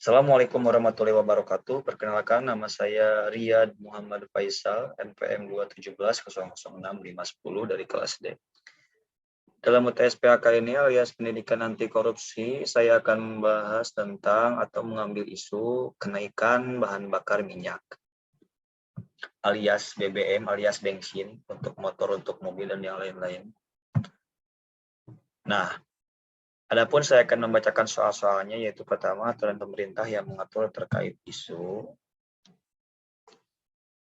Assalamualaikum warahmatullahi wabarakatuh. Perkenalkan, nama saya Riyad Muhammad Faisal, NPM 217006510 dari kelas D. Dalam UTS PAK ini alias pendidikan anti korupsi, saya akan membahas tentang atau mengambil isu kenaikan bahan bakar minyak alias BBM alias bensin untuk motor, untuk mobil, dan yang lain-lain. Nah, adapun saya akan membacakan soal-soalnya, yaitu pertama, aturan pemerintah yang mengatur terkait isu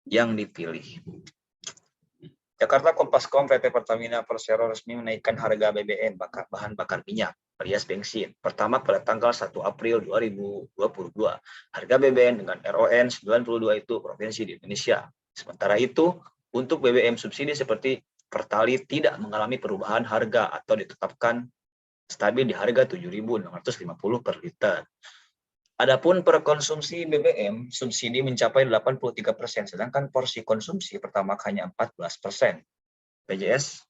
yang dipilih. Jakarta Kompas.com, PT Pertamina Persero resmi menaikkan harga BBM bahan bakar minyak alias bensin pertama pada tanggal 1 April 2022. Harga BBM dengan RON 92 itu provinsi di Indonesia. Sementara itu, untuk BBM subsidi seperti Pertalite tidak mengalami perubahan harga atau ditetapkan stabil di harga 7.650 per liter. Adapun per konsumsi BBM, subsidi mencapai 83%, sedangkan porsi konsumsi pertamax hanya 14%. PJS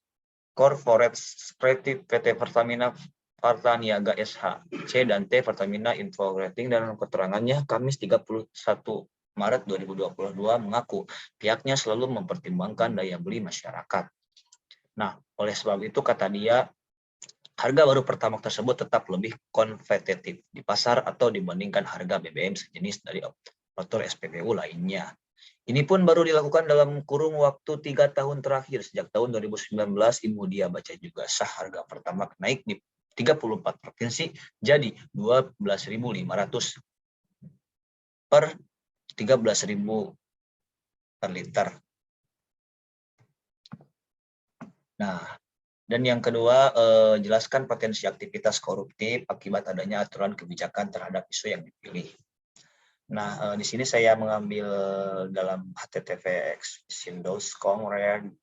Corporate Secretary PT Pertamina Partaniaga SH, C dan T Pertamina Info Rating dalam keterangannya Kamis 31 Maret 2022 mengaku pihaknya selalu mempertimbangkan daya beli masyarakat. Nah, oleh sebab itu kata dia, harga baru Pertamax tersebut tetap lebih kompetitif di pasar atau dibandingkan harga BBM sejenis dari operator SPBU lainnya. Ini pun baru dilakukan dalam kurun waktu 3 tahun terakhir. Sejak tahun 2019, Ibu Dia Baca Juga Sah harga Pertamax naik di 34 provinsi jadi 12.500 per 13.000 per liter. Nah, dan yang kedua, jelaskan potensi aktivitas koruptif akibat adanya aturan kebijakan terhadap isu yang dipilih. Nah, di sini saya mengambil dalam https windows.com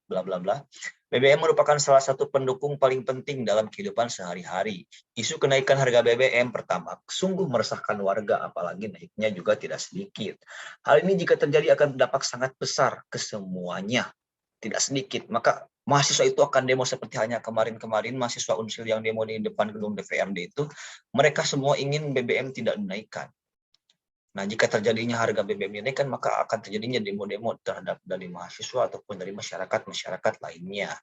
bla bla bla. BBM merupakan salah satu pendukung paling penting dalam kehidupan sehari-hari. Isu kenaikan harga BBM pertama sungguh meresahkan warga, apalagi naiknya juga tidak sedikit. Hal ini jika terjadi akan berdampak sangat besar ke semuanya, tidak sedikit. Maka mahasiswa itu akan demo seperti hanya kemarin-kemarin mahasiswa Unsil yang demo di depan gedung DPRD itu, mereka semua ingin BBM tidak dinaikkan. Nah, jika terjadinya harga BBM dinaikkan, maka akan terjadinya demo-demo terhadap dari mahasiswa ataupun dari masyarakat lainnya.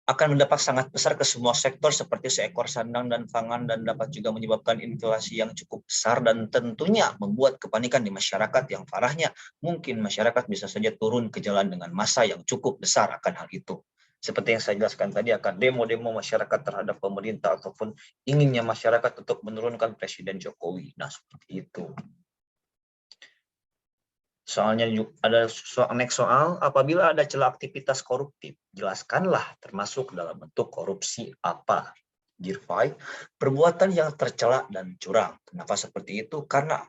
Akan berdampak sangat besar ke semua sektor seperti seekor sandang dan pangan, dan dapat juga menyebabkan inflasi yang cukup besar dan tentunya membuat kepanikan di masyarakat yang parahnya mungkin masyarakat bisa saja turun ke jalan dengan massa yang cukup besar akan hal itu. Seperti yang saya jelaskan tadi, akan demo-demo masyarakat terhadap pemerintah ataupun inginnya masyarakat untuk menurunkan Presiden Jokowi. Nah, seperti itu. Soalnya ada next soal, apabila ada celah aktivitas koruptif, jelaskanlah termasuk dalam bentuk korupsi apa. Year 5, perbuatan yang tercela dan curang. Kenapa seperti itu? Karena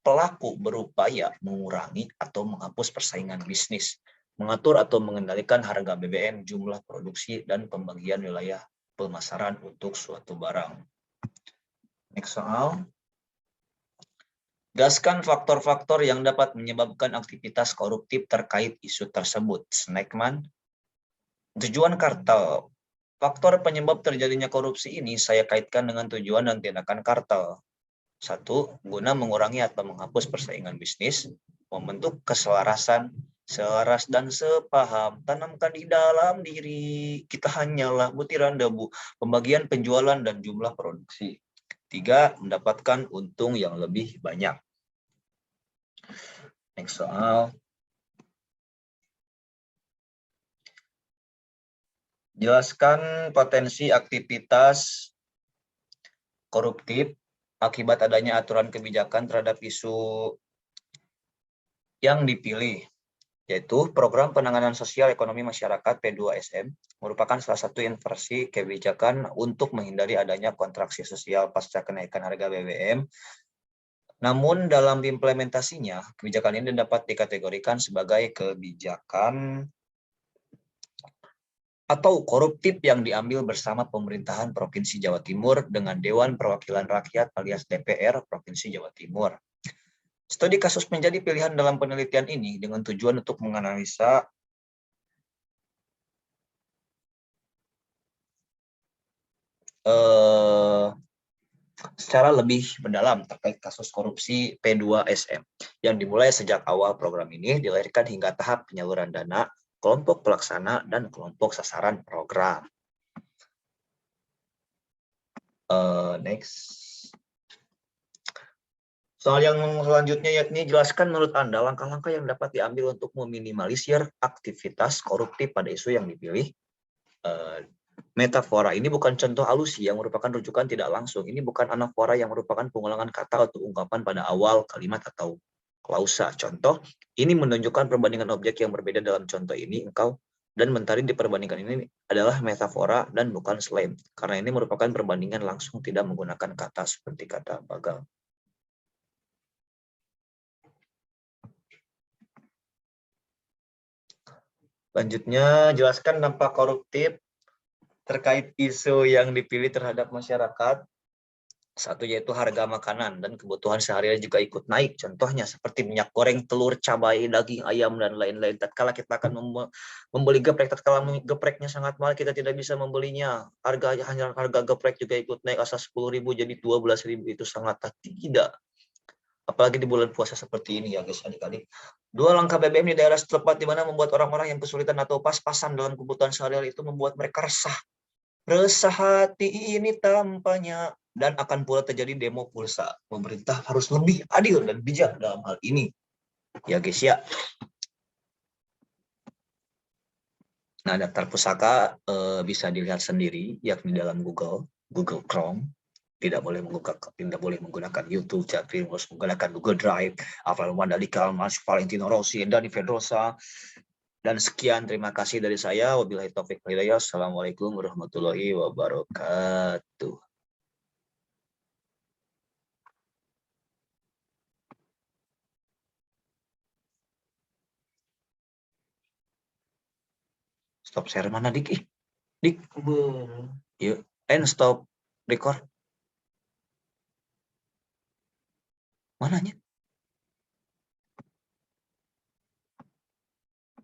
pelaku berupaya mengurangi atau menghapus persaingan bisnis, mengatur atau mengendalikan harga BBM, jumlah produksi, dan pembagian wilayah pemasaran untuk suatu barang. Next soal. Jelaskan faktor-faktor yang dapat menyebabkan aktivitas koruptif terkait isu tersebut. Snackman. Tujuan kartel. Faktor penyebab terjadinya korupsi ini saya kaitkan dengan tujuan dan tindakan kartel. 1. Guna mengurangi atau menghapus persaingan bisnis, membentuk keselarasan, selaras dan sepaham, tanamkan di dalam diri kita hanyalah butiran debu, pembagian penjualan dan jumlah produksi. 3. Mendapatkan untung yang lebih banyak. Next soal. Jelaskan potensi aktivitas koruptif akibat adanya aturan kebijakan terhadap isu yang dipilih, yaitu Program Penanganan Sosial Ekonomi Masyarakat P2SM merupakan salah satu inversi kebijakan untuk menghindari adanya kontraksi sosial pasca kenaikan harga BBM. Namun dalam implementasinya, kebijakan ini dapat dikategorikan sebagai kebijakan atau koruptif yang diambil bersama pemerintahan Provinsi Jawa Timur dengan Dewan Perwakilan Rakyat alias DPR Provinsi Jawa Timur. Studi kasus menjadi pilihan dalam penelitian ini dengan tujuan untuk menganalisa secara lebih mendalam terkait kasus korupsi P2SM yang dimulai sejak awal program ini dilahirkan hingga tahap penyaluran dana, kelompok pelaksana, dan kelompok sasaran program. Next. Soal yang selanjutnya yakni jelaskan menurut Anda langkah-langkah yang dapat diambil untuk meminimalisir aktivitas koruptif pada isu yang dipilih. Metafora ini bukan contoh alusi yang merupakan rujukan tidak langsung. Ini bukan anafora yang merupakan pengulangan kata atau ungkapan pada awal kalimat atau klausa. Contoh, ini menunjukkan perbandingan objek yang berbeda dalam contoh ini. Engkau dan mentari diperbandingkan ini adalah metafora dan bukan slam. Karena ini merupakan perbandingan langsung tidak menggunakan kata seperti kata bagal. Selanjutnya, jelaskan dampak koruptif terkait isu yang dipilih terhadap masyarakat. Satu yaitu harga makanan dan kebutuhan sehari-hari juga ikut naik. Contohnya seperti minyak goreng, telur, cabai, daging ayam, dan lain-lain. Tatkala kita akan membeli geprek, tatkala gepreknya sangat mahal, kita tidak bisa membelinya. Harga geprek juga ikut naik, asal 10.000 jadi 12.000. Itu sangat tidak. Apalagi di bulan puasa seperti ini ya guys, adik-adik. 2 langkah BBM di daerah setempat di mana membuat orang-orang yang kesulitan atau pas-pasan dalam kebutuhan sehari-hari itu membuat mereka resah. Resah hati ini tampaknya, dan akan pula terjadi demo pulsa. Pemerintah harus lebih adil dan bijak dalam hal ini. Ya guys ya. Nah, daftar pusaka bisa dilihat sendiri yakni dalam Google Chrome. Tidak boleh menggunakan YouTube, tapi harus menggunakan Google Drive. Alvaro Mandalika, Mas Valentino Rossi, Dani Pedrosa. Dan sekian, terima kasih dari saya. Wabillahi taufiq wal hidayah. Assalamualaikum warahmatullahi wabarakatuh. Stop share mana, Dik? Dik. Yuk, and stop record. Mananya?